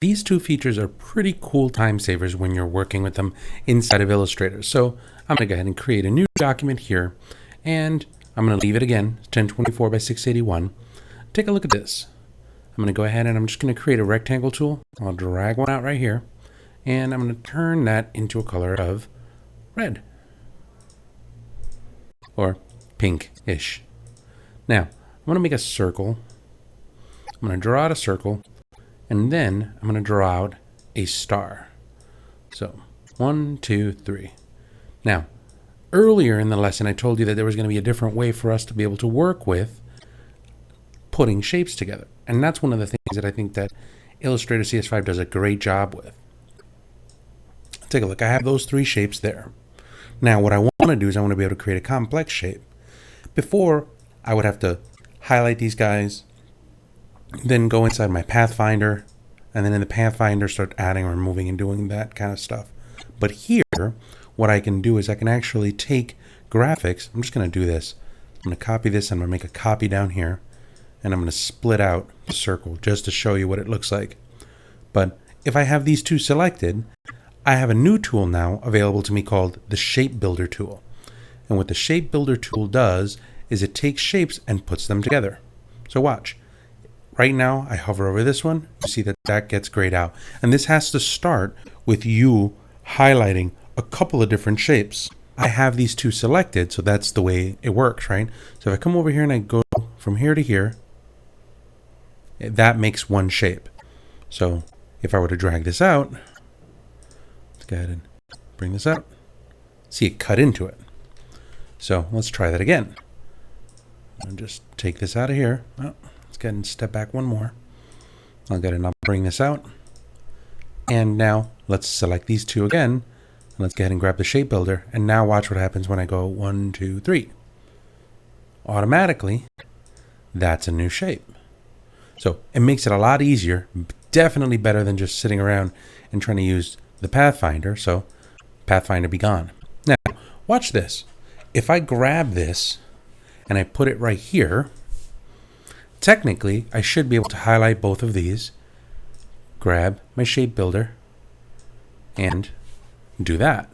these two features are pretty cool time savers when you're working with them inside of Illustrator. So I'm going to go ahead and create a new document here, and I'm going to leave it again, 1024 by 681. Take a look at this. I'm going to go ahead and I'm just going to create a rectangle tool. I'll drag one out right here, and I'm going to turn that into a color of red or pink-ish. Now, I'm going to make a circle. I'm going to draw out a circle, and then I'm going to draw out a star. So 1, 2, 3. Now, earlier in the lesson, I told you that there was going to be a different way for us to be able to work with putting shapes together. And that's one of the things that I think that Illustrator CS5 does a great job with. Take a look. I have those 3 shapes there. Now, what I want to do is I want to be able to create a complex shape. Before, I would have to highlight these guys, then go inside my Pathfinder, and then in the Pathfinder start adding or removing and doing that kind of stuff. But here, what I can do is I can actually take graphics. I'm just going to do this. I'm going to copy this, and I'm going to make a copy down here, and I'm going to split out the circle just to show you what it looks like. But if I have these two selected, I have a new tool now available to me called the Shape Builder tool. And what the Shape Builder tool does is it takes shapes and puts them together. So watch. Right now, I hover over this one. You see that that gets grayed out. And this has to start with you highlighting a couple of different shapes. I have these two selected, so that's the way it works, right? So if I come over here and I go from here to here, that makes one shape. So if I were to drag this out, let's go ahead and bring this out. See it cut into it. So let's try that again. I'll just take this out of here. Oh, let's go ahead and step back one more. I'll go ahead and I'll bring this out. And now let's select these two again. And let's go ahead and grab the shape builder. And now watch what happens when I go 1, 2, 3. Automatically, that's a new shape. So it makes it a lot easier, definitely better than just sitting around and trying to use the Pathfinder. So Pathfinder be gone. Now, watch this. If I grab this and I put it right here, technically I should be able to highlight both of these, grab my shape builder, and do that.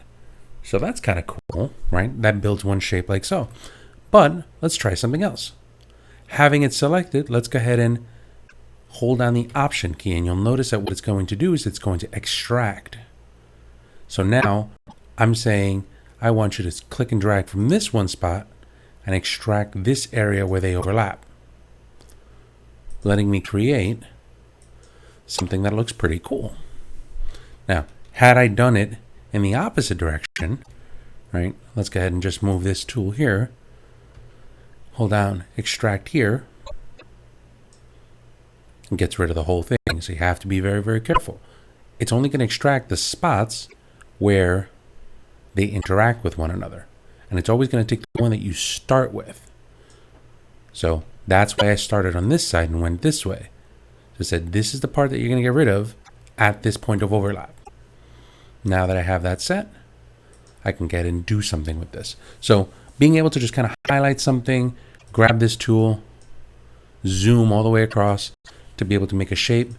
So that's kind of cool, right? That builds one shape like so. But let's try something else. Having it selected, let's go ahead and hold down the Option key, and you'll notice that what it's going to do is it's going to extract. So now I'm saying I want you to click and drag from this one spot and extract this area where they overlap, letting me create something that looks pretty cool. Now, had I done it in the opposite direction, right? Let's go ahead and just move this tool here. Hold down Extract here. And gets rid of the whole thing. So you have to be very, very careful. It's only going to extract the spots where they interact with one another. And it's always going to take the one that you start with. So that's why I started on this side and went this way. So it said this is the part that you're going to get rid of at this point of overlap. Now that I have that set, I can get and do something with this. So being able to just kind of highlight something, grab this tool, zoom all the way across, to be able to make a shape,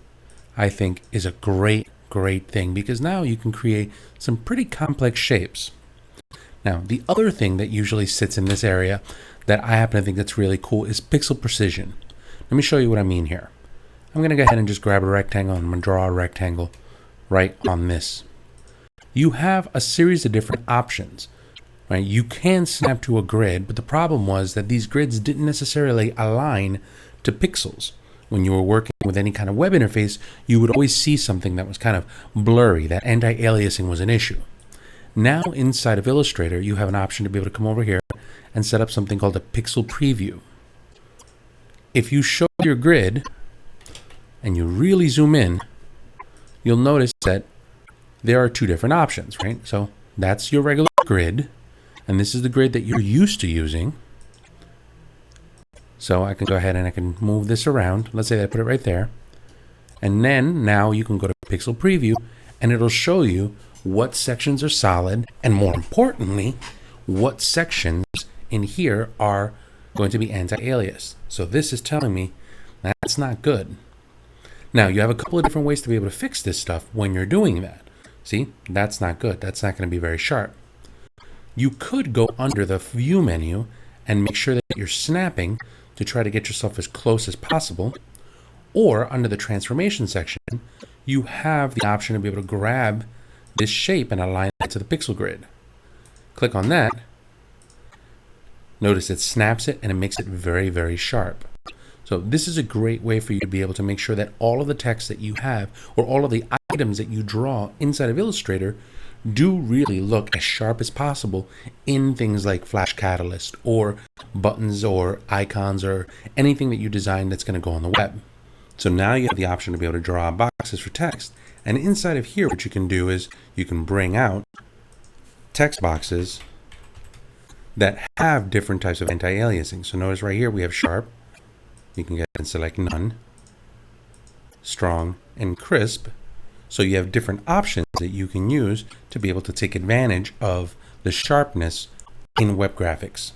I think is a great, great thing, because now you can create some pretty complex shapes. Now, the other thing that usually sits in this area that I happen to think that's really cool is pixel precision. Let me show you what I mean here. I'm going to go ahead and just grab a rectangle, and I'm going to draw a rectangle right on this. You have a series of different options, right? You can snap to a grid, but the problem was that these grids didn't necessarily align to pixels. When you were working with any kind of web interface, you would always see something that was kind of blurry. That anti-aliasing was an issue. Now inside of Illustrator, you have an option to be able to come over here and set up something called a pixel preview. If you show your grid and you really zoom in, you'll notice that there are two different options, right? So that's your regular grid, and this is the grid that you're used to using. So I can go ahead and I can move this around. Let's say that I put it right there. And then now you can go to Pixel Preview, and it'll show you what sections are solid, and more importantly, what sections in here are going to be anti-alias. So this is telling me that's not good. Now, you have a couple of different ways to be able to fix this stuff when you're doing that. See, that's not good. That's not going to be very sharp. You could go under the View menu and make sure that you're snapping to try to get yourself as close as possible. Or under the Transformation section, you have the option to be able to grab this shape and align it to the pixel grid. Click on that. Notice it snaps it and it makes it very, very sharp. So this is a great way for you to be able to make sure that all of the text that you have or all of the items that you draw inside of Illustrator do really look as sharp as possible in things like Flash Catalyst or buttons or icons or anything that you design that's going to go on the web. So now you have the option to be able to draw boxes for text. And inside of here, what you can do is you can bring out text boxes that have different types of anti-aliasing. So notice right here we have sharp. You can get and select none, strong, and crisp. So you have different options that you can use to be able to take advantage of the sharpness in web graphics.